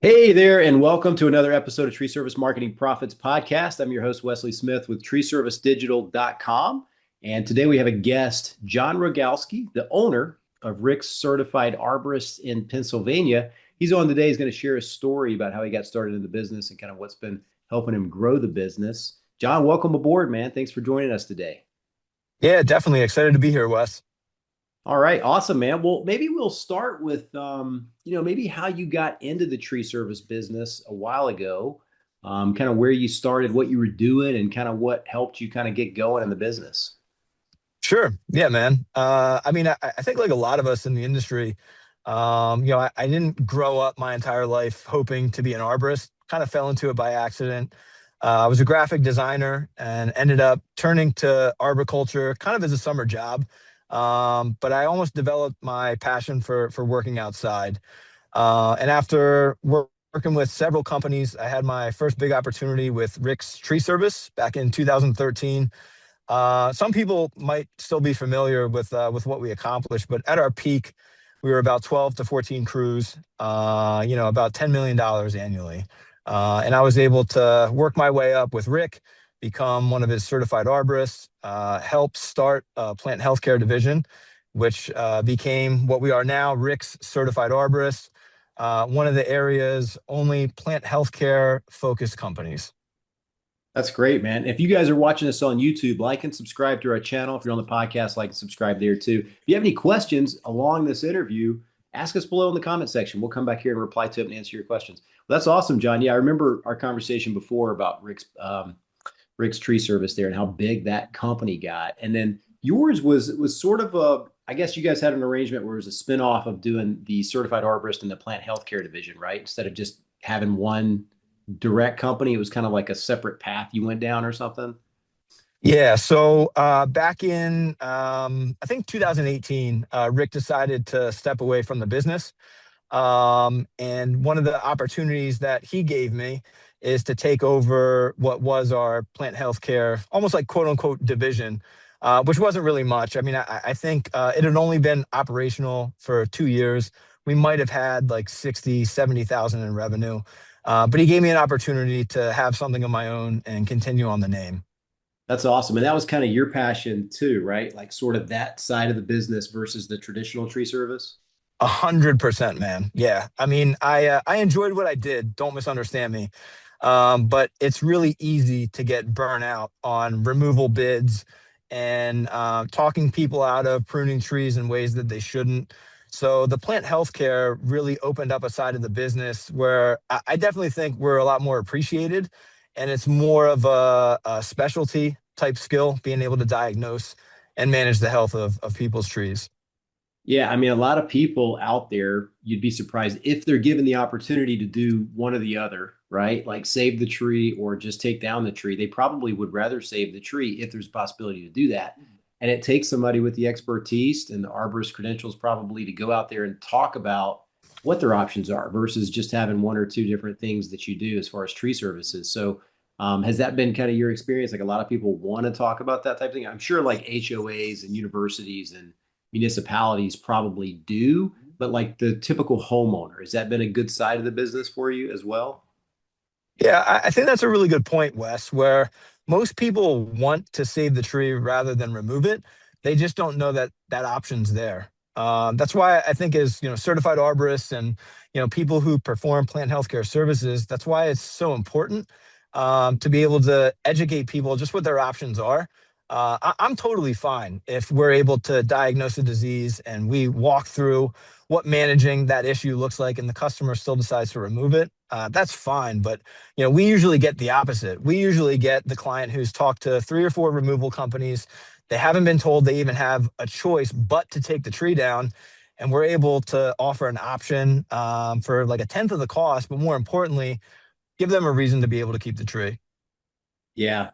Hey there, and welcome to another episode of Tree Service Marketing Profits Podcast. I'm your host, Wesley Smith with treeservicedigital.com. And today we have a guest, John Rogalski, the owner of Rick's Certified Arborist in Pennsylvania. He's on today. He's going to share a story about how he got started in the business and kind of what's been helping him grow the business. John, welcome aboard, man. Thanks for joining us today. Yeah, definitely excited to be here, Wes. All right, awesome, man. Well, maybe we'll start with, maybe how you got into the tree service business a while ago, kind of where you started, what you were doing, and kind of what helped you kind of get going in the business. Sure. Yeah, man. I think like a lot of us in the industry, I didn't grow up my entire life hoping to be an arborist. Kind of fell into it by accident. I was a graphic designer and ended up turning to arboriculture kind of as a summer job. But I almost developed my passion for working outside. And after working with several companies, I had my first big opportunity with Rick's Tree Service back in 2013. Some people might still be familiar with what we accomplished, but at our peak, we were about 12 to 14 crews, about $10 million annually. And I was able to work my way up with Rick, become one of his certified arborists, help start a plant healthcare division, which became what we are now, Rick's Certified Arborist, one of the area's only plant healthcare focused companies. That's great, man. If you guys are watching us on YouTube, like and subscribe to our channel. If you're on the podcast, like and subscribe there too. If you have any questions along this interview, ask us below in the comment section. We'll come back here and reply to it and answer your questions. Well, that's awesome, John. Yeah, I remember our conversation before about Rick's tree service there and how big that company got. And then yours was sort of a, I guess you guys had an arrangement where it was a spinoff of doing the certified arborist and the plant healthcare division, right? Instead of just having one direct company, it was kind of like a separate path you went down or something. Yeah, so back in I think 2018, Rick decided to step away from the business. And one of the opportunities that he gave me is to take over what was our plant healthcare, almost like quote unquote division, which wasn't really much. I think it had only been operational for 2 years. We might have had like 60, 70,000 in revenue. But he gave me an opportunity to have something of my own and continue on the name. That's awesome. And that was kind of your passion too, right? Like sort of that side of the business versus the traditional tree service. 100%, man. Yeah. I enjoyed what I did. Don't misunderstand me. But it's really easy to get burnt out on removal bids and talking people out of pruning trees in ways that they shouldn't. So the plant healthcare really opened up a side of the business where I definitely think we're a lot more appreciated, and it's more of a specialty type skill, being able to diagnose and manage the health of people's trees. Yeah, I mean, a lot of people out there, you'd be surprised if they're given the opportunity to do one or the other, right? Like save the tree or just take down the tree. They probably would rather save the tree if there's a possibility to do that. And it takes somebody with the expertise and the arborist credentials probably to go out there and talk about what their options are versus just having one or two different things that you do as far as tree services. So, has that been kind of your experience? Like a lot of people want to talk about that type of thing. I'm sure like HOAs and universities and municipalities probably do, but like the typical homeowner, has that been a good side of the business for you as well? Yeah, I think that's a really good point, Wes, where most people want to save the tree rather than remove it. They just don't know that that option's there. That's why I think as certified arborists and people who perform plant healthcare services, that's why it's so important to be able to educate people just what their options are. I'm totally fine if we're able to diagnose a disease and we walk through what managing that issue looks like, and the customer still decides to remove it. That's fine, but we usually get the opposite. We usually get the client who's talked to 3 or 4 removal companies. They haven't been told they even have a choice but to take the tree down, and we're able to offer an option for like a tenth of the cost, but more importantly, give them a reason to be able to keep the tree. Yeah,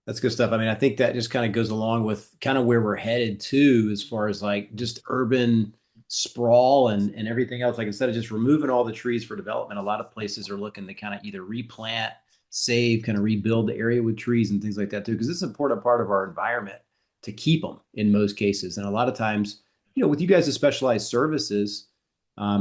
that's good stuff. I mean, I think that just kind of goes along with kind of where we're headed to as far as like just urban sprawl and everything else. Like instead of just removing all the trees for development, a lot of places are looking to kind of either replant, save, kind of rebuild the area with trees and things like that too, because it's an important part of our environment to keep them in most cases. And a lot of times, with you guys' specialized services,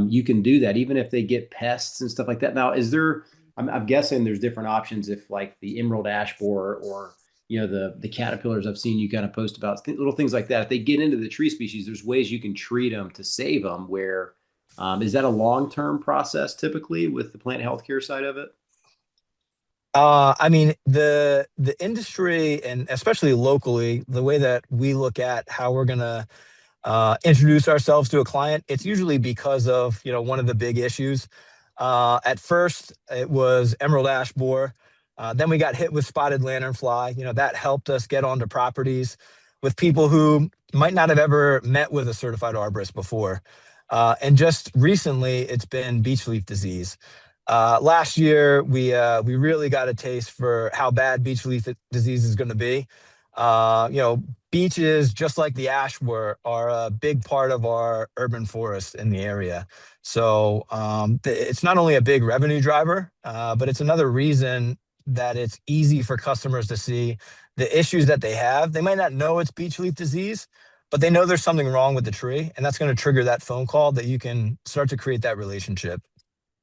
you can do that even if they get pests and stuff like that. Now, is there? I'm guessing there's different options if like the emerald ash borer or the caterpillars I've seen you kind of post about little things like that. If they get into the tree species, there's ways you can treat them to save them. Where is that a long-term process typically with the plant healthcare side of it? I mean, the industry and especially locally, the way that we look at how we're gonna introduce ourselves to a client, it's usually because of one of the big issues. At first, it was emerald ash borer. Then we got hit with spotted lanternfly. That helped us get onto properties with people who might not have ever met with a certified arborist before. And just recently, it's been beech leaf disease. Last year, we really got a taste for how bad beech leaf disease is going to be. Beeches, just like the ash were, are a big part of our urban forest in the area. So it's not only a big revenue driver, but it's another reason that it's easy for customers to see the issues that they have. They might not know it's beech leaf disease, but they know there's something wrong with the tree, and that's going to trigger that phone call that you can start to create that relationship.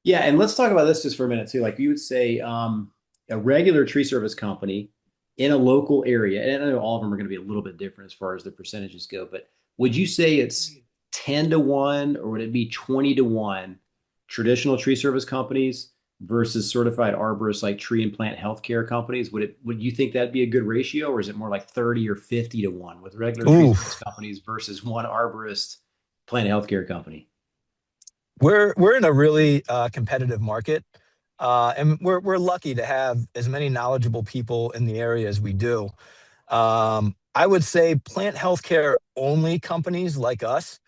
Yeah, and let's talk about this just for a minute too. Like you would say, a regular tree service company in a local area, and I know all of them are going to be a little bit different as far as the percentages go, but would you say it's 10 to 1 or would it be 20 to 1 traditional tree service companies versus certified arborists like tree and plant healthcare companies? Would you think that'd be a good ratio, or is it more like 30 or 50 to 1 with regular tree Ooh, service companies versus one arborist plant healthcare company? we're in a really competitive market, and we're lucky to have as many knowledgeable people in the area as we do. I would say plant healthcare only companies like us.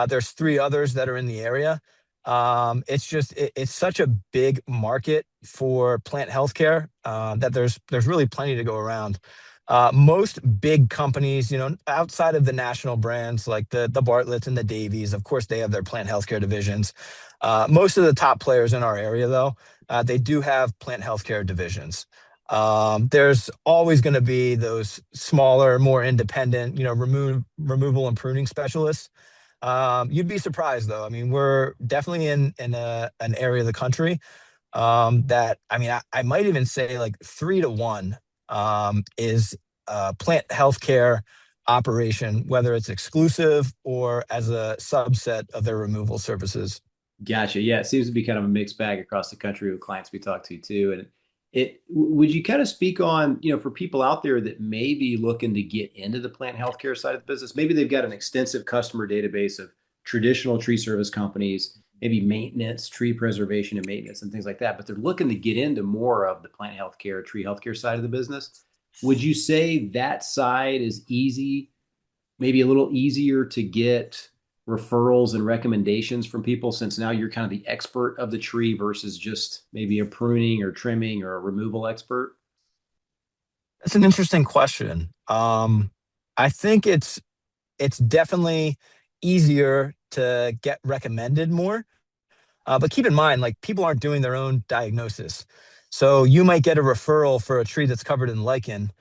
There's three others that are in the area. It's such a big market for plant healthcare that there's really plenty to go around. Most big companies, outside of the national brands like the Bartlett's and the Davies, of course, they have their plant healthcare divisions. Most of the top players in our area, though, they do have plant healthcare divisions. There's always going to be those smaller, more independent, removal and pruning specialists. You'd be surprised, though. I mean, we're definitely in an area of the country that, I mean, I might even say like 3 to 1 is a plant healthcare operation, whether it's exclusive or as a subset of their removal services. Gotcha. Yeah, it seems to be kind of a mixed bag across the country with clients we talk to too. And would you kind of speak on, for people out there that may be looking to get into the plant healthcare side of the business, maybe they've got an extensive customer database of traditional tree service companies, maybe maintenance, tree preservation and maintenance and things like that, but they're looking to get into more of the plant healthcare, tree healthcare side of the business. Would you say that side is easy, maybe a little easier to get referrals and recommendations from people since now you're kind of the expert of the tree versus just maybe a pruning or trimming or a removal expert? That's an interesting question. I think it's definitely easier to get recommended more. But keep in mind, like people aren't doing their own diagnosis. So you might get a referral for a tree that's covered in lichen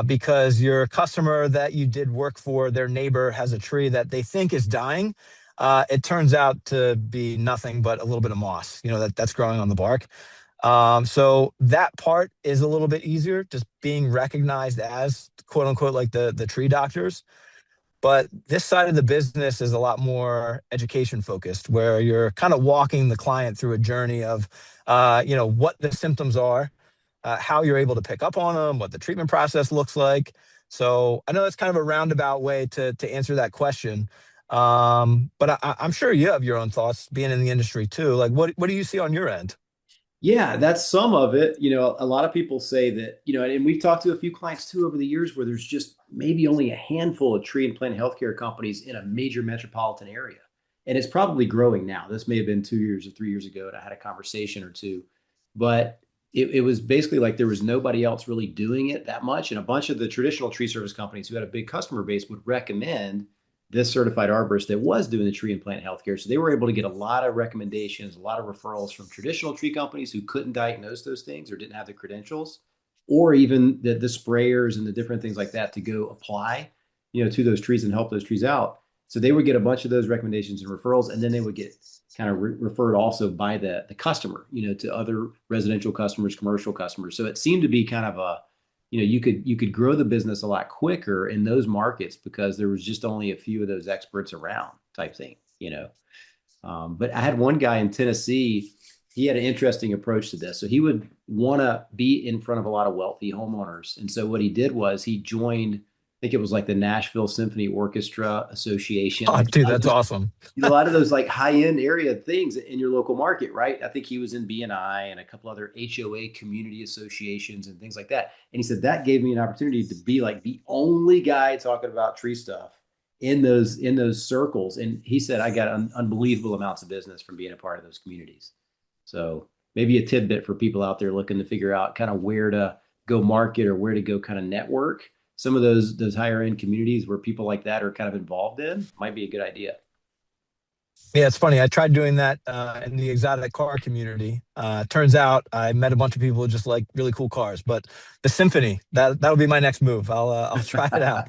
because your customer that you did work for, their neighbor has a tree that they think is dying. It turns out to be nothing but a little bit of moss, that's growing on the bark. So that part is a little bit easier, just being recognized as quote unquote like the tree doctors. But this side of the business is a lot more education focused, where you're kind of walking the client through a journey of, what the symptoms are, how you're able to pick up on them, what the treatment process looks like. So I know that's kind of a roundabout way to answer that question. But I'm sure you have your own thoughts being in the industry too. Like, what do you see on your end? Yeah, that's some of it. A lot of people say that, and we've talked to a few clients too over the years where there's just maybe only a handful of tree and plant healthcare companies in a major metropolitan area. And it's probably growing now. This may have been 2 years or 3 years ago, and I had a conversation or two, but it was basically like there was nobody else really doing it that much. And a bunch of the traditional tree service companies who had a big customer base would recommend this certified arborist that was doing the tree and plant healthcare. So they were able to get a lot of recommendations, a lot of referrals from traditional tree companies who couldn't diagnose those things or didn't have the credentials, or even the sprayers and the different things like that to go apply, to those trees and help those trees out. So they would get a bunch of those recommendations and referrals, and then they would get kind of referred also by the customer, to other residential customers, commercial customers. So it seemed to be kind of a, you could grow the business a lot quicker in those markets because there was just only a few of those experts around type thing. But I had one guy in Tennessee. He had an interesting approach to this. So he would want to be in front of a lot of wealthy homeowners. And so what he did was he joined, I think it was like the Nashville Symphony Orchestra Association, Oh, like dude, that's awesome. a lot of those like high end area things in your local market, right? I think he was in BNI and a couple other HOA community associations and things like that. And he said that gave me an opportunity to be like the only guy talking about tree stuff in those circles. And he said I got unbelievable amounts of business from being a part of those communities. So maybe a tidbit for people out there looking to figure out kind of where to go market or where to go kind of network. Some of those higher end communities where people like that are kind of involved in might be a good idea. Yeah, it's funny. I tried doing that in the exotic car community. Turns out I met a bunch of people who just like really cool cars. But the symphony, that'll be my next move. I'll try it out.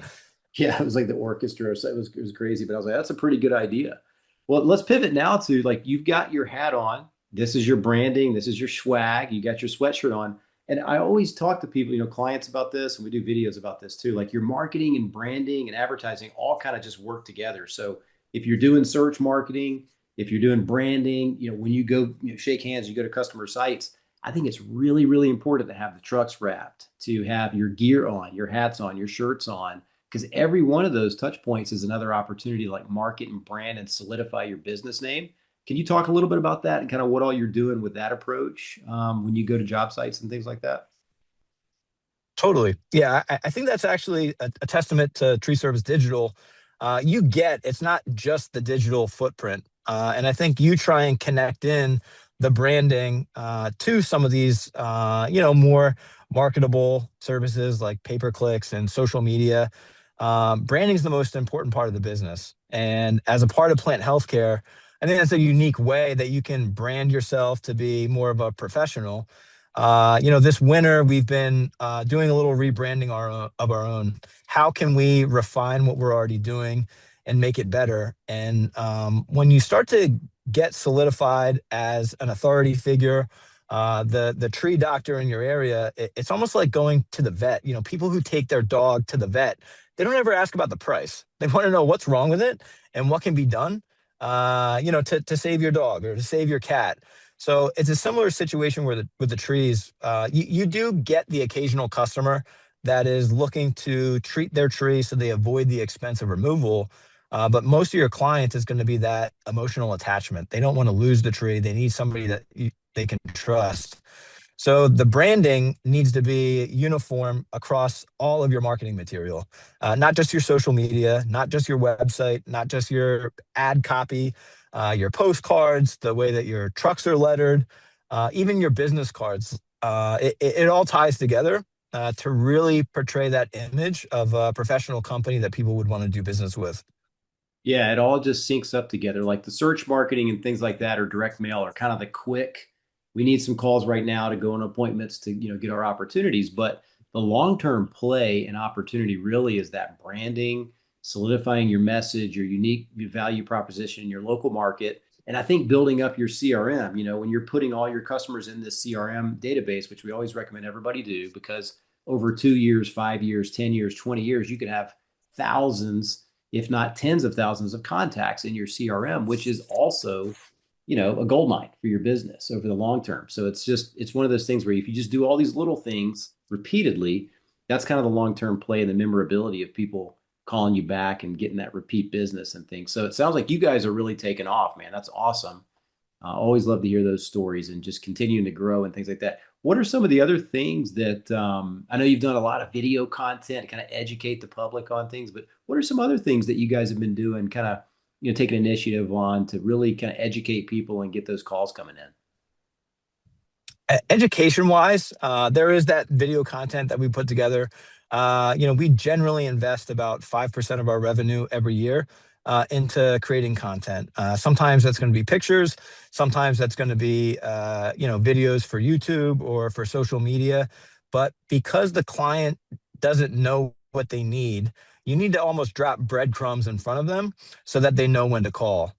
Yeah, it was like the orchestra. So it was crazy, but I was like, that's a pretty good idea. Well, let's pivot now to like you've got your hat on. This is your branding. This is your swag. You got your sweatshirt on. And I always talk to people, clients about this, and we do videos about this too. Like your marketing and branding and advertising all kind of just work together. So if you're doing search marketing, if you're doing branding, when you go shake hands, you go to customer sites. I think it's really, really important to have the trucks wrapped, to have your gear on, your hats on, your shirts on, because every one of those touch points is another opportunity to like market and brand and solidify your business name. Can you talk a little bit about that and kind of what all you're doing with that approach when you go to job sites and things like that? Totally. Yeah, I think that's actually a testament to Tree Service Digital. It's not just the digital footprint. And I think you try and connect in the branding to some of these, more marketable services like pay-per-clicks and social media. Branding is the most important part of the business. And as a part of plant healthcare, I think that's a unique way that you can brand yourself to be more of a professional. This winter we've been doing a little rebranding of our own. How can we refine what we're already doing and make it better? And when you start to get solidified as an authority figure, the tree doctor in your area, it's almost like going to the vet. People who take their dog to the vet, they don't ever ask about the price. They want to know what's wrong with it and what can be done, to save your dog or to save your cat. So it's a similar situation where with the trees, you do get the occasional customer that is looking to treat their tree so they avoid the expense of removal. But most of your clients is going to be that emotional attachment. They don't want to lose the tree. They need somebody that they can trust. So the branding needs to be uniform across all of your marketing material, not just your social media, not just your website, not just your ad copy, your postcards, the way that your trucks are lettered, even your business cards. It all ties together to really portray that image of a professional company that people would want to do business with. Yeah, it all just syncs up together. Like the search marketing and things like that or direct mail are kind of the quick, we need some calls right now to go on appointments to, get our opportunities. But the long-term play and opportunity really is that branding, solidifying your message, your unique value proposition in your local market. And I think building up your CRM, when you're putting all your customers in this CRM database, which we always recommend everybody do, because over 2 years, 5 years, 10 years, 20 years, you could have thousands, if not tens of thousands of contacts in your CRM, which is also, a gold mine for your business over the long term. So it's one of those things where if you just do all these little things repeatedly, that's kind of the long-term play and the memorability of people calling you back and getting that repeat business and things. So it sounds like you guys are really taking off, man. That's awesome. I always love to hear those stories and just continuing to grow and things like that. What are some of the other things that I know you've done a lot of video content to kind of educate the public on things, but what are some other things that you guys have been doing, kind of, taking initiative on to really kind of educate people and get those calls coming in? Education wise, there is that video content that we put together. We generally invest about 5% of our revenue every year into creating content. Sometimes that's going to be pictures. Sometimes that's going to be, videos for YouTube or for social media. But because the client doesn't know what they need, you need to almost drop breadcrumbs in front of them so that they know when to call.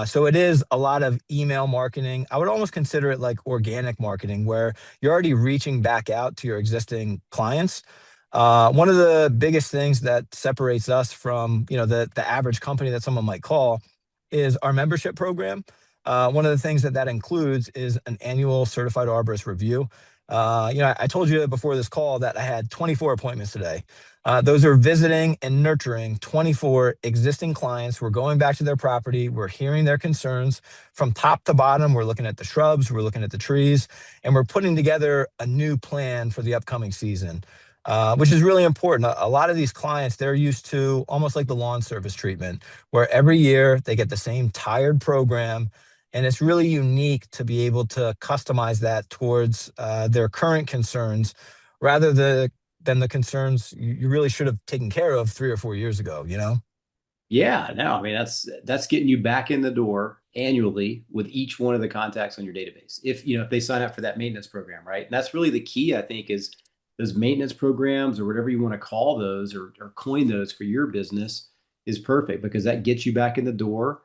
So it is a lot of email marketing. I would almost consider it like organic marketing, where you're already reaching back out to your existing clients. One of the biggest things that separates us from, the average company that someone might call is our membership program. One of the things that includes is an annual certified arborist review. I told you before this call that I had 24 appointments today. Those are visiting and nurturing 24 existing clients. We're going back to their property. We're hearing their concerns from top to bottom. We're looking at the shrubs, we're looking at the trees, and we're putting together a new plan for the upcoming season. Which is really important. A lot of these clients, they're used to almost like the lawn service treatment, where every year they get the same tired program. And it's really unique to be able to customize that towards their current concerns rather than the concerns you really should have taken care of 3 or 4 years ago, you know? Yeah, no, I mean that's getting you back in the door annually with each one of the contacts on your database. If they sign up for that maintenance program, right? And that's really the key, I think, is those maintenance programs or whatever you want to call those or coin those for your business is perfect because that gets you back in the door.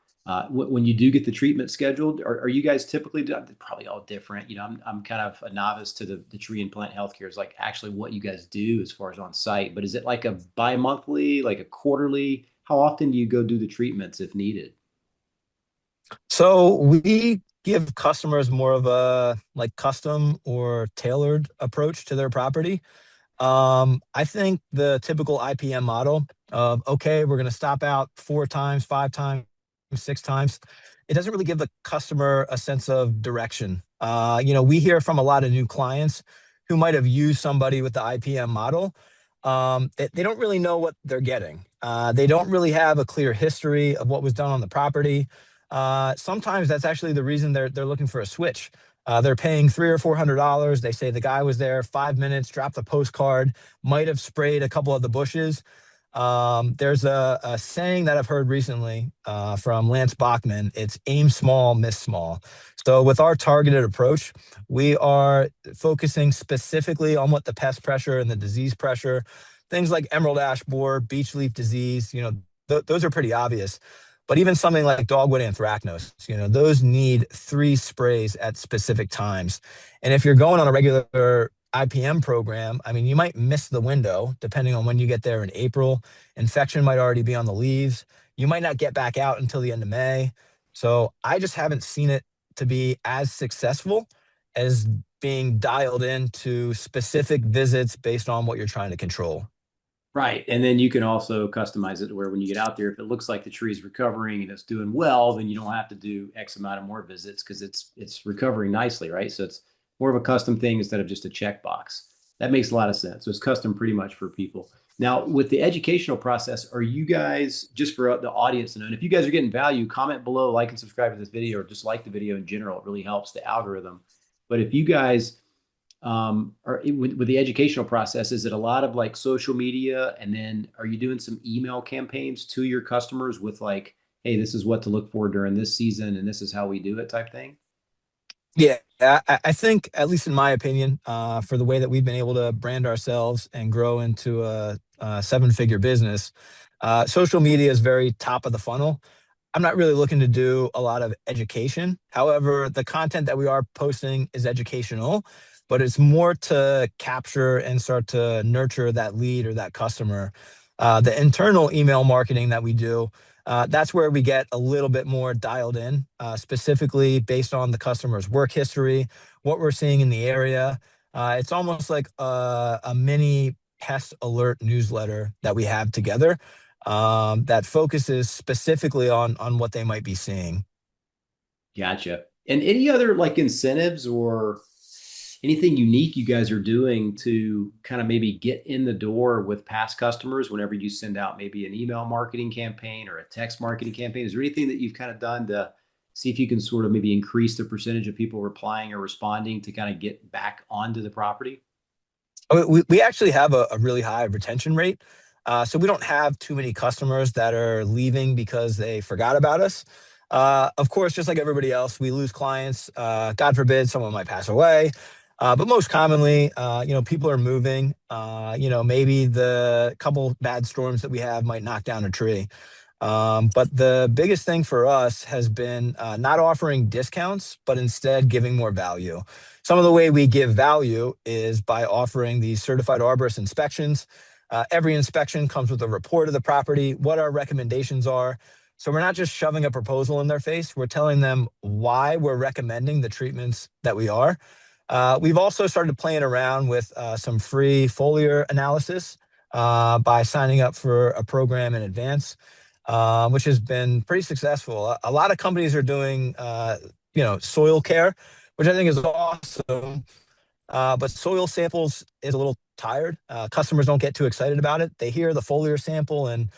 When you do get the treatment scheduled, are you guys typically probably all different? I'm kind of a novice to the tree and plant healthcare is like actually what you guys do as far as on site, but is it like a bi-monthly, like a quarterly? How often do you go do the treatments if needed? So we give customers more of a like custom or tailored approach to their property. I think the typical IPM model of, okay, we're going to stop out 4 times, 5 times, 6 times. It doesn't really give the customer a sense of direction. We hear from a lot of new clients who might have used somebody with the IPM model. They don't really know what they're getting. They don't really have a clear history of what was done on the property. Sometimes that's actually the reason they're looking for a switch. They're paying $300 or $400. They say the guy was there 5 minutes, dropped a postcard, might have sprayed a couple of the bushes. There's a saying that I've heard recently from Lance Bachman. It's aim small, miss small. So with our targeted approach, we are focusing specifically on what the pest pressure and the disease pressure, things like emerald ash borer, beech leaf disease, those are pretty obvious. But even something like dogwood anthracnose, those need 3 sprays at specific times. And if you're going on a regular IPM program, I mean, you might miss the window depending on when you get there in April. Infection might already be on the leaves. You might not get back out until the end of May. So I just haven't seen it to be as successful as being dialed into specific visits based on what you're trying to control. Right. And then you can also customize it to where when you get out there, if it looks like the tree's recovering and it's doing well, then you don't have to do X amount of more visits because it's recovering nicely, right? So it's more of a custom thing instead of just a checkbox. That makes a lot of sense. So it's custom pretty much for people. Now, with the educational process, are you guys, just for the audience to know, and if you guys are getting value, comment below, like and subscribe to this video, or just like the video in general. It really helps the algorithm. But if you guys or with the educational process, is it a lot of like social media? And then are you doing some email campaigns to your customers with like, hey, this is what to look for during this season and this is how we do it type thing? Yeah, I think, at least in my opinion, for the way that we've been able to brand ourselves and grow into a 7-figure business, social media is very top of the funnel. I'm not really looking to do a lot of education. However, the content that we are posting is educational, but it's more to capture and start to nurture that lead or that customer. The internal email marketing that we do, that's where we get a little bit more dialed in, specifically based on the customer's work history, what we're seeing in the area. It's almost like a mini pest alert newsletter that we have together that focuses specifically on what they might be seeing. Gotcha. And any other like incentives or anything unique you guys are doing to kind of maybe get in the door with past customers whenever you send out maybe an email marketing campaign or a text marketing campaign? Is there anything that you've kind of done to see if you can sort of maybe increase the percentage of people replying or responding to kind of get back onto the property? We actually have a really high retention rate. So we don't have too many customers that are leaving because they forgot about us. Of course, just like everybody else, we lose clients. God forbid someone might pass away. But most commonly, people are moving Maybe the couple bad storms that we have might knock down a tree. But the biggest thing for us has been not offering discounts, but instead giving more value. Some of the way we give value is by offering these certified arborist inspections. Every inspection comes with a report of the property, what our recommendations are. So we're not just shoving a proposal in their face, we're telling them why we're recommending the treatments that we are. We've also started playing around with some free foliar analysis by signing up for a program in advance, which has been pretty successful. A lot of companies are doing, soil care, which I think is awesome. But soil samples is a little tired. Customers don't get too excited about it. They hear the foliar sample and,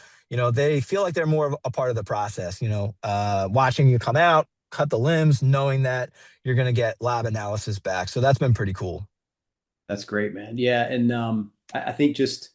they feel like they're more of a part of the process, watching you come out, cut the limbs, knowing that you're going to get lab analysis back. So that's been pretty cool. That's great, man. Yeah, and I think just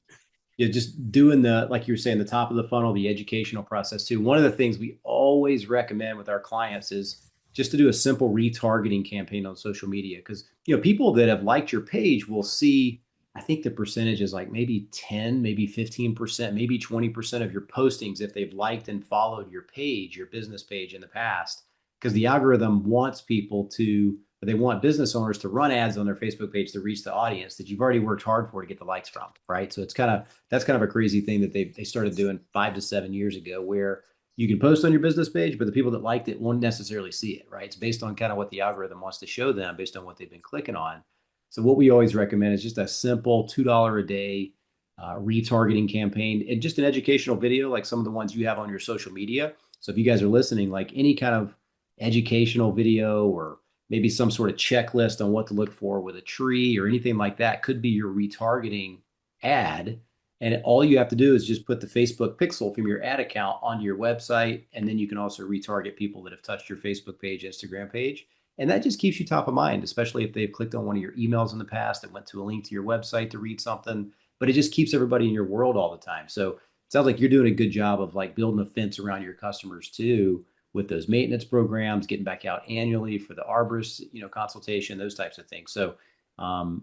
just doing the like you were saying, the top of the funnel, the educational process too. One of the things we always recommend with our clients is just to do a simple retargeting campaign on social media because people that have liked your page will see. I think the percentage is like maybe 10, maybe 15%, maybe 20% of your postings if they've liked and followed your page, your business page in the past, because the algorithm wants people to they want business owners to run ads on their Facebook page to reach the audience that you've already worked hard for to get the likes from, right? So it's kind of that's kind of a crazy thing that they started doing 5 to 7 years ago, where you can post on your business page, but the people that liked it won't necessarily see it, right? It's based on kind of what the algorithm wants to show them based on what they've been clicking on. So what we always recommend is just a simple $2 a day retargeting campaign and just an educational video like some of the ones you have on your social media. So if you guys are listening, like any kind of educational video or maybe some sort of checklist on what to look for with a tree or anything like that could be your retargeting ad. And all you have to do is just put the Facebook pixel from your ad account onto your website. And then you can also retarget people that have touched your Facebook page, Instagram page. And that just keeps you top of mind, especially if they've clicked on one of your emails in the past that went to a link to your website to read something. But it just keeps everybody in your world all the time. So it sounds like you're doing a good job of like building a fence around your customers too, with those maintenance programs, getting back out annually for the arborist, consultation, those types of things. So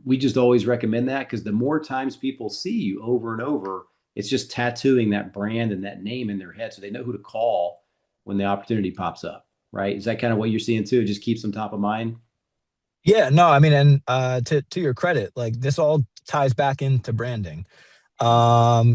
we just always recommend that because the more times people see you over and over, it's just tattooing that brand and that name in their head so they know who to call when the opportunity pops up, right? Is that kind of what you're seeing too? It just keeps them top of mind. Yeah, no, I mean, and to your credit, like this all ties back into branding. What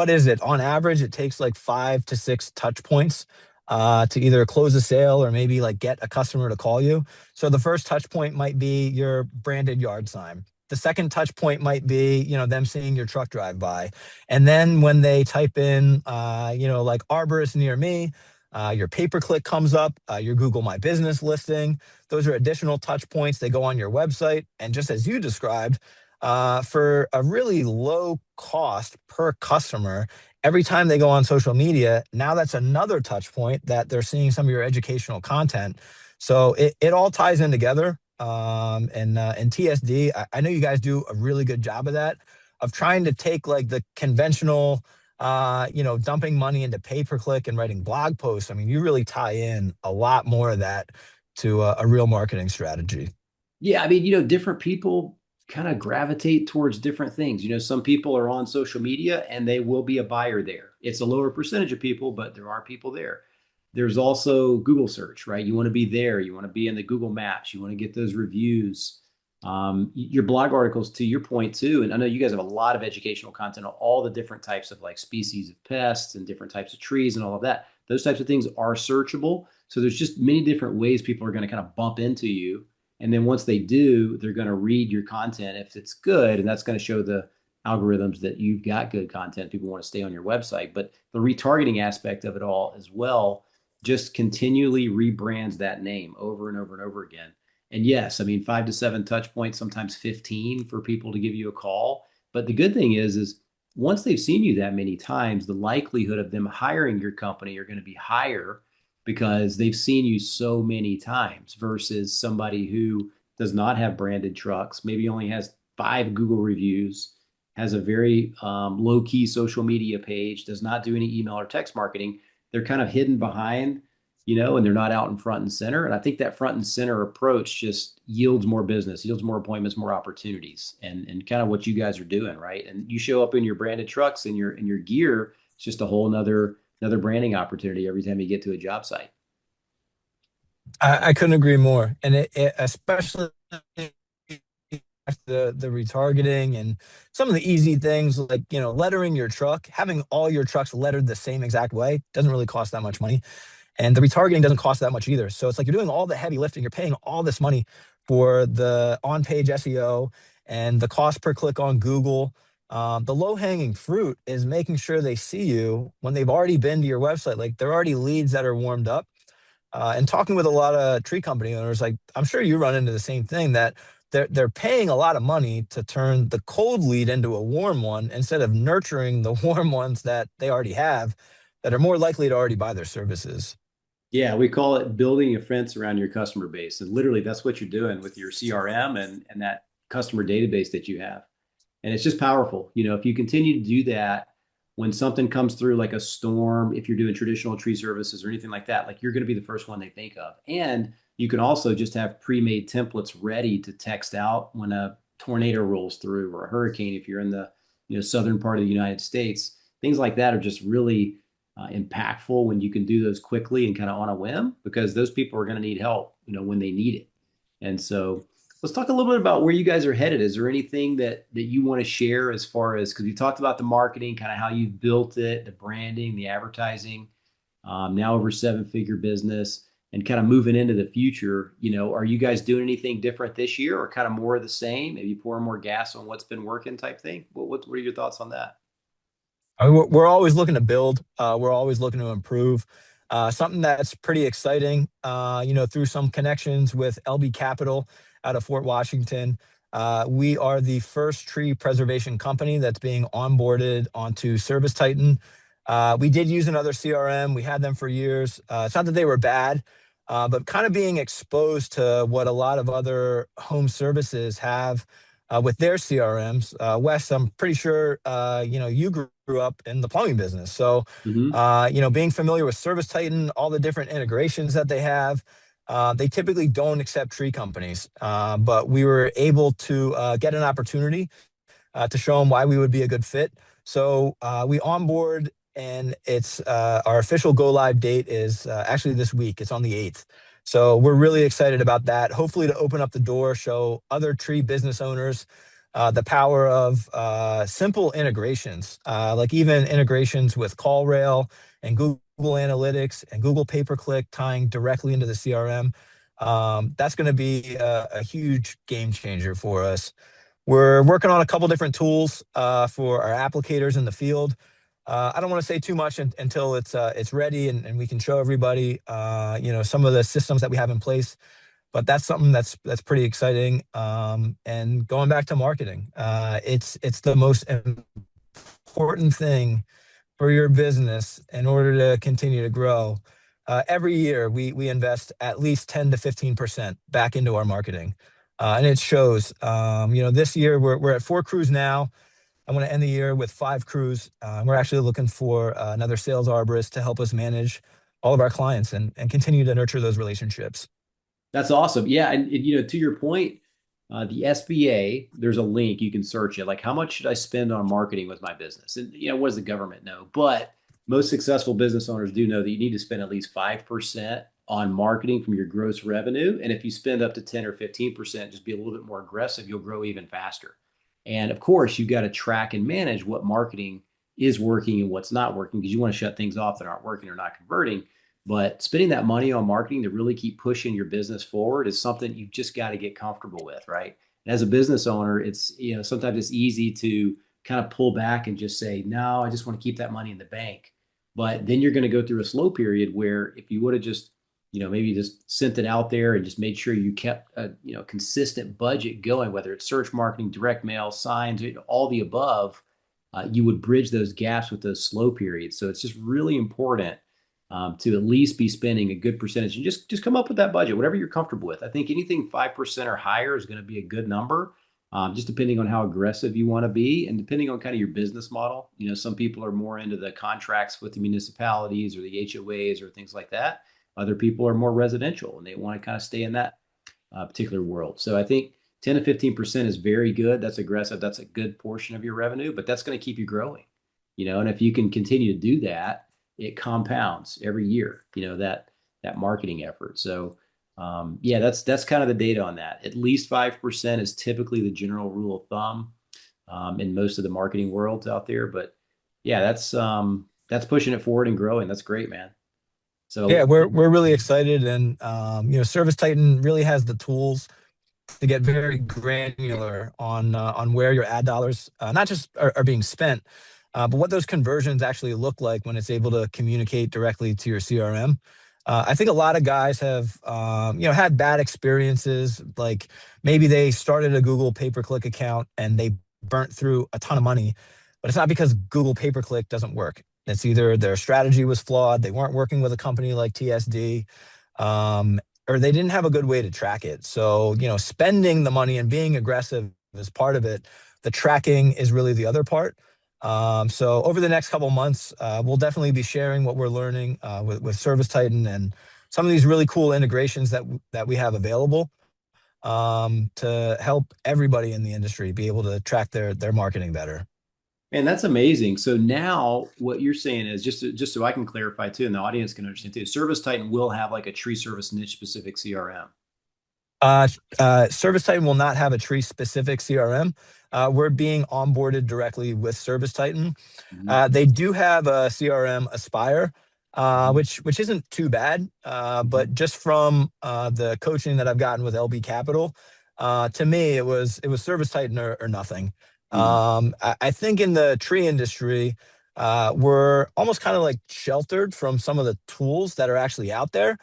is it? On average, it takes like 5 to 6 touch points to either close a sale or maybe like get a customer to call you. So the first touch point might be your branded yard sign. The second touch point might be, them seeing your truck drive by. And then when they type in, like arborist near me, your pay-per-click comes up, your Google My Business listing. Those are additional touch points. They go on your website. And just as you described, for a really low cost per customer, every time they go on social media, now that's another touch point that they're seeing some of your educational content. So it all ties in together. And TSD, I know you guys do a really good job of that, of trying to take like the conventional, dumping money into pay per click and writing blog posts. I mean, you really tie in a lot more of that to a real marketing strategy. Yeah, I mean, different people kind of gravitate towards different things. Some people are on social media and they will be a buyer there. It's a lower percentage of people, but there are people there. There's also Google search, right? You want to be there. You want to be in the Google Maps. You want to get those reviews. Your blog articles, to your point too. And I know you guys have a lot of educational content on all the different types of like species of pests and different types of trees and all of that. Those types of things are searchable. So there's just many different ways people are going to kind of bump into you, and then once they do, they're going to read your content if it's good. And that's going to show the algorithms that you've got good content. People want to stay on your website. But the retargeting aspect of it all as well just continually rebrands that name over and over and over again. And yes, I mean, 5 to 7 touch points, sometimes 15 for people to give you a call. But the good thing is once they've seen you that many times, the likelihood of them hiring your company are going to be higher because they've seen you so many times versus somebody who does not have branded trucks, maybe only has 5 Google reviews, has a very low key social media page, does not do any email or text marketing. They're kind of hidden behind and they're not out in front and center. And I think that front and center approach just yields more business, yields more appointments, more opportunities, and kind of what you guys are doing, right? And you show up in your branded trucks and your gear, it's just a whole another branding opportunity every time you get to a job site. I couldn't agree more. And it especially the retargeting and some of the easy things like, lettering your truck, having all your trucks lettered the same exact way doesn't really cost that much money. And the retargeting doesn't cost that much either. So it's like you're doing all the heavy lifting. You're paying all this money for the on-page SEO and the cost per click on Google. The low-hanging fruit is making sure they see you when they've already been to your website. Like they're already leads that are warmed up. And talking with a lot of tree company owners, like I'm sure you run into the same thing that they're paying a lot of money to turn the cold lead into a warm one instead of nurturing the warm ones that they already have that are more likely to already buy their services. Yeah, we call it building a fence around your customer base. And literally that's what you're doing with your CRM and that customer database that you have. And it's just powerful. If you continue to do that, when something comes through like a storm, if you're doing traditional tree services or anything like that, like you're going to be the first one they think of. And you can also just have pre-made templates ready to text out when a tornado rolls through or a hurricane if you're in the southern part of the United States. Things like that are just really impactful when you can do those quickly and kind of on a whim, because those people are going to need help, when they need it. And so let's talk a little bit about where you guys are headed. Is there anything that you want to share as far as, because we talked about the marketing, kind of how you've built it, the branding, the advertising, now over seven-figure business, and kind of moving into the future. Are you guys doing anything different this year, or kind of more of the same? Maybe pouring more gas on what's been working type thing? What are your thoughts on that? I mean, we're always looking to build. We're always looking to improve. Something that's pretty exciting, through some connections with LB Capital out of Fort Washington. We are the first tree preservation company that's being onboarded onto ServiceTitan. We did use another CRM. We had them for years. It's not that they were bad, but kind of being exposed to what a lot of other home services have with their CRMs. Wes, I'm pretty sure you grew up in the plumbing business, so Hmm. being familiar with ServiceTitan, all the different integrations that they have. They typically don't accept tree companies, but we were able to get an opportunity to show them why we would be a good fit. So we onboard, and it's our official go live date is actually this week. It's on the 8th. So we're really excited about that. Hopefully to open up the door, show other tree business owners the power of simple integrations, like even integrations with CallRail and Google Analytics and Google Pay-per-click tying directly into the CRM. That's going to be a huge game changer for us. We're working on a couple different tools for our applicators in the field. I don't want to say too much until it's ready and we can show everybody some of the systems that we have in place. But that's something that's pretty exciting. And going back to marketing, it's the most important thing for your business in order to continue to grow. Every year, we invest at least 10 to 15% back into our marketing, and it shows. This year we're at 4 crews now. I want to end the year with 5 crews. We're actually looking for another sales arborist to help us manage all of our clients and continue to nurture those relationships. That's awesome. Yeah, and to your point, the SBA, there's a link you can search it. Like, how much should I spend on marketing with my business? And what does the government know? But most successful business owners do know that you need to spend at least 5% on marketing from your gross revenue. And if you spend up to 10 or 15%, just be a little bit more aggressive, you'll grow even faster. And of course, you've got to track and manage what marketing is working and what's not working, because you want to shut things off that aren't working or not converting. But spending that money on marketing to really keep pushing your business forward is something you've just got to get comfortable with, right? And as a business owner, it's, sometimes it's easy to kind of pull back and just say, no, I just want to keep that money in the bank. But then you're going to go through a slow period where if you would have just, maybe just sent it out there and just made sure you kept a, consistent budget going, whether it's search marketing, direct mail, signs, all the above, you would bridge those gaps with those slow periods. So it's just really important to at least be spending a good percentage, and just come up with that budget, whatever you're comfortable with. I think anything 5% or higher is going to be a good number, just depending on how aggressive you want to be and depending on kind of your business model. Some people are more into the contracts with the municipalities or the HOAs or things like that. Other people are more residential and they want to kind of stay in that particular world. So I think 10 to 15% is very good. That's aggressive. That's a good portion of your revenue, but that's going to keep you growing, and if you can continue to do that, it compounds every year, that marketing effort. So yeah, that's kind of the data on that. At least 5% is typically the general rule of thumb in most of the marketing worlds out there. But yeah, that's pushing it forward and growing. That's great, man. Yeah, So we're really excited, and ServiceTitan really has the tools to get very granular on where your ad dollars not just are being spent, but what those conversions actually look like when it's able to communicate directly to your CRM. I think a lot of guys have had bad experiences. Like maybe they started a Google pay-per-click account and they burnt through a ton of money, but it's not because Google pay-per-click doesn't work. It's either their strategy was flawed, they weren't working with a company like TSD, um, or they didn't have a good way to track it. So, spending the money and being aggressive is part of it. The tracking is really the other part. So over the next couple of months, we'll definitely be sharing what we're learning with ServiceTitan and some of these really cool integrations that we have available to help everybody in the industry be able to track their marketing better. man, that's amazing. So now what you're saying is just so I can clarify too, and the audience can understand too, ServiceTitan will have like a tree service niche specific CRM. ServiceTitan will not have a tree specific CRM. We're being onboarded directly with ServiceTitan. Mhm, They do have a CRM Aspire, mhm, which isn't too bad. But mhm, just from the coaching that I've gotten with LB Capital, to me it was ServiceTitan or nothing. mhm, I think in the tree industry, we're almost kind of like sheltered from some of the tools that are actually out there.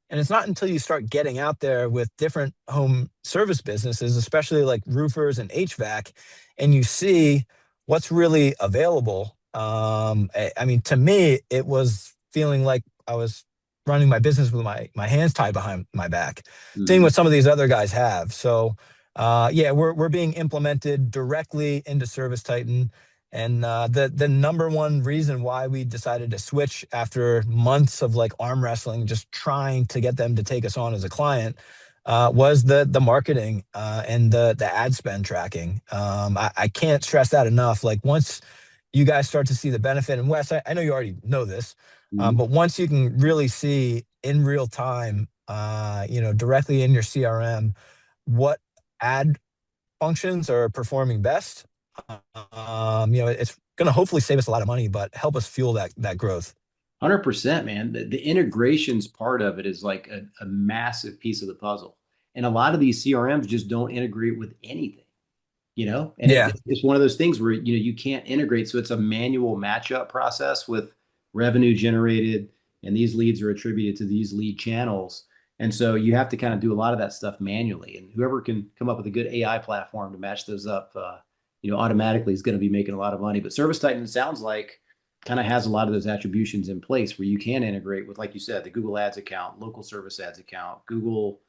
And it's not until you start getting out there with different home service businesses, especially like roofers and HVAC, and you see what's really available. I mean, to me, it was feeling like I was running my business with my hands tied behind my back, seeing mhm. what some of these other guys have. So, yeah, we're being implemented directly into ServiceTitan. And the number one reason why we decided to switch after months of like arm wrestling, just trying to get them to take us on as a client, was the marketing and the ad spend tracking. I can't stress that enough. Like once you guys start to see the benefit, and Wes, I know you already know this, Mhm. but once you can really see in real time, directly in your CRM, what ad functions are performing best, it's going to hopefully save us a lot of money, but help us fuel that growth. 100%, man. The integrations part of it is like a massive piece of the puzzle. And a lot of these CRMs just don't integrate with anything, and Yeah. it's one of those things where, you can't integrate. So it's a manual matchup process with revenue generated, and these leads are attributed to these lead channels. And so you have to kind of do a lot of that stuff manually. And whoever can come up with a good AI platform to match those up, automatically is going to be making a lot of money. But ServiceTitan sounds like kind of has a lot of those attributions in place where you can integrate with, like you said, the Google Ads account, local service ads account, Google,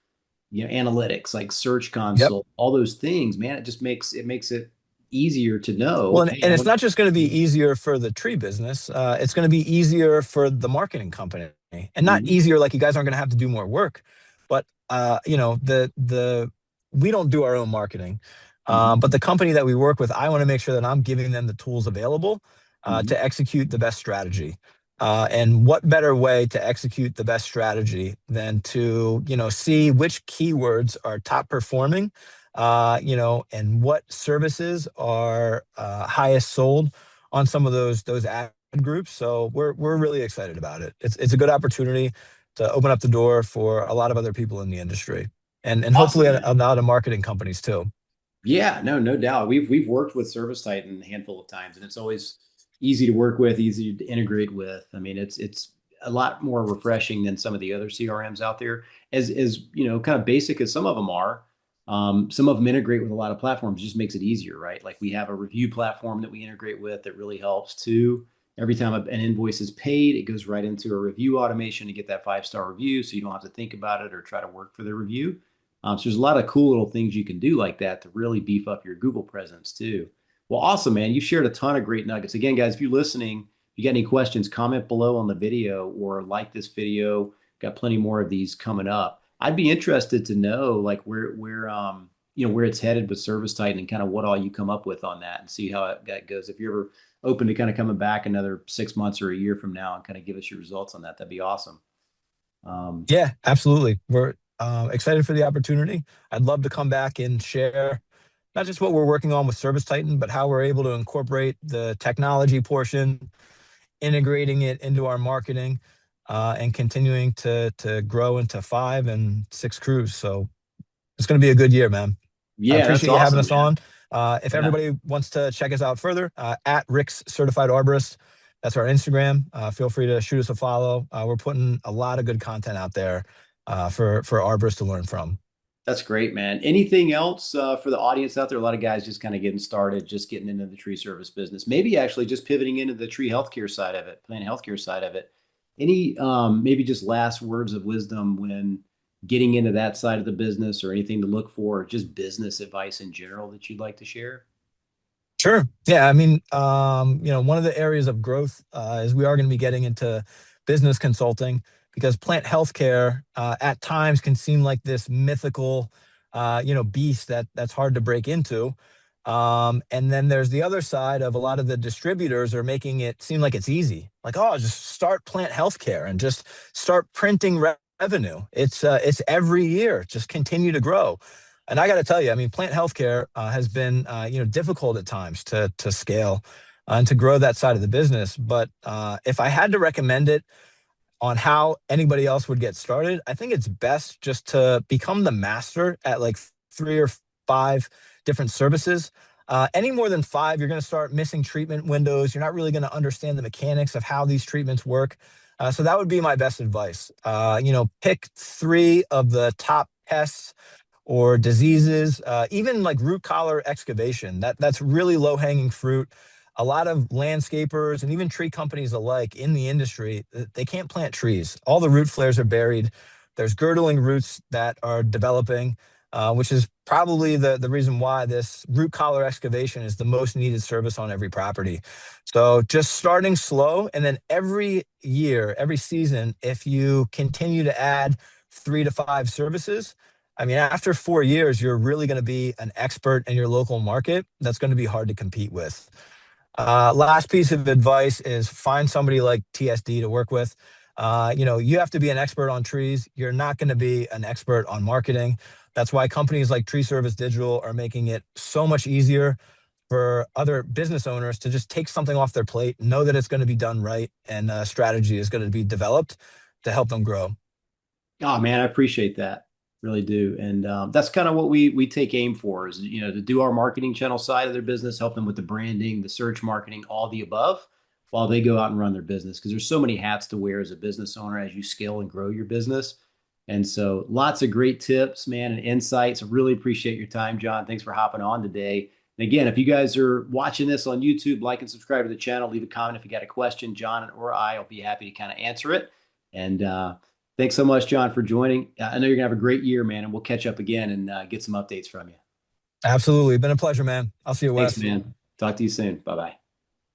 analytics, like Search Yep. Console, all those things, man. It makes it easier to Well, know, and, hey, and I it's want. not just going to be easier for the tree business. It's going to be easier for the marketing company, and not Mhm, easier like you guys aren't going to have to do more work, but the we don't do our own marketing, mhm, but the company that we work with, I want to make sure that I'm giving them the tools available mhm, to execute the best strategy. And what better way to execute the best strategy than to see which keywords are top performing, and what services are highest sold on some of those ad groups. So we're really excited about it. It's a good opportunity to open up the door for a lot of other people in the industry, and awesome, hopefully man. a lot of marketing companies too. Yeah, no doubt. We've worked with ServiceTitan a handful of times, and it's always easy to work with, easy to integrate with. I mean, it's a lot more refreshing than some of the other CRMs out there. As kind of basic as some of them are, some of them integrate with a lot of platforms. It just makes it easier, right? Like we have a review platform that we integrate with that really helps too. Every time an invoice is paid, it goes right into a review automation to get that 5-star review, so you don't have to think about it or try to work for the review. So there's a lot of cool little things you can do like that to really beef up your Google presence too. Well, awesome, man. You've shared a ton of great nuggets. Again, guys, if you're listening, if you got any questions, comment below on the video or like this video, got plenty more of these coming up. I'd be interested to know like where it's headed with ServiceTitan and kind of what all you come up with on that and see how that goes. If you're ever open to kind of coming back another 6 months or a year from now and kind of give us your results on that, that'd be awesome. Um, Yeah, absolutely. We're excited for the opportunity. I'd love to come back and share not just what we're working on with ServiceTitan, but how we're able to incorporate the technology portion, integrating it into our marketing, and continuing to grow into 5 and 6 crews. So it's going to be a good year, man. I yeah, that's appreciate you having awesome, us man. on. If Yeah. everybody wants to check us out further, at Rick's Certified Arborist, that's our Instagram. Feel free to shoot us a follow. We're putting a lot of good content out there for arborists to learn from. That's great, man. Anything else for the audience out there? A lot of guys just kind of getting started, just getting into the tree service business. Maybe actually just pivoting into the tree healthcare side of it, plant healthcare side of it. Any maybe just last words of wisdom when getting into that side of the business, or anything to look for, or just business advice in general that you'd like to share? Sure. Yeah. I mean, one of the areas of growth is we are going to be getting into business consulting because plant healthcare at times can seem like this mythical, beast that's hard to break into. And then there's the other side of a lot of the distributors are making it seem like it's easy, like, oh, just start plant healthcare and just start printing revenue. It's every year, just continue to grow. And I got to tell you, I mean, plant healthcare has been, difficult at times to scale and to grow that side of the business. But if I had to recommend it on how anybody else would get started, I think it's best just to become the master at like 3 or 5 different services. Any more than 5, you're going to start missing treatment windows. You're not really going to understand the mechanics of how these treatments work. So that would be my best advice. Pick 3 of the top pests or diseases, even like root collar excavation. That's really low hanging fruit. A lot of landscapers and even tree companies alike in the industry, they can't plant trees. All the root flares are buried. There's girdling roots that are developing, which is probably the reason why this root collar excavation is the most needed service on every property. So just starting slow, and then every year, every season, if you continue to add 3 to 5 services, I mean, after 4 years, you're really going to be an expert in your local market. That's going to be hard to compete with. Last piece of advice is find somebody like TSD to work with. You have to be an expert on trees. You're not going to be an expert on marketing. That's why companies like Tree Service Digital are making it so much easier for other business owners to just take something off their plate, know that it's going to be done right, and a strategy is going to be developed to help them grow. Oh man, I appreciate that. Really do. And that's kind of what we take aim for is, to do our marketing channel side of their business, help them with the branding, the search marketing, all the above, while they go out and run their business. Because there's so many hats to wear as a business owner as you scale and grow your business. And so lots of great tips, man, and insights. I really appreciate your time, John. Thanks for hopping on today. And again, if you guys are watching this on YouTube, like and subscribe to the channel, leave a comment if you got a question. John or I will be happy to kind of answer it. And thanks so much, John, for joining. I know you're gonna have a great year, man, and we'll catch up again and get some updates from you. Absolutely. Been a pleasure, man. I'll see you, Thanks, Wes. man. Talk to you soon. Bye bye.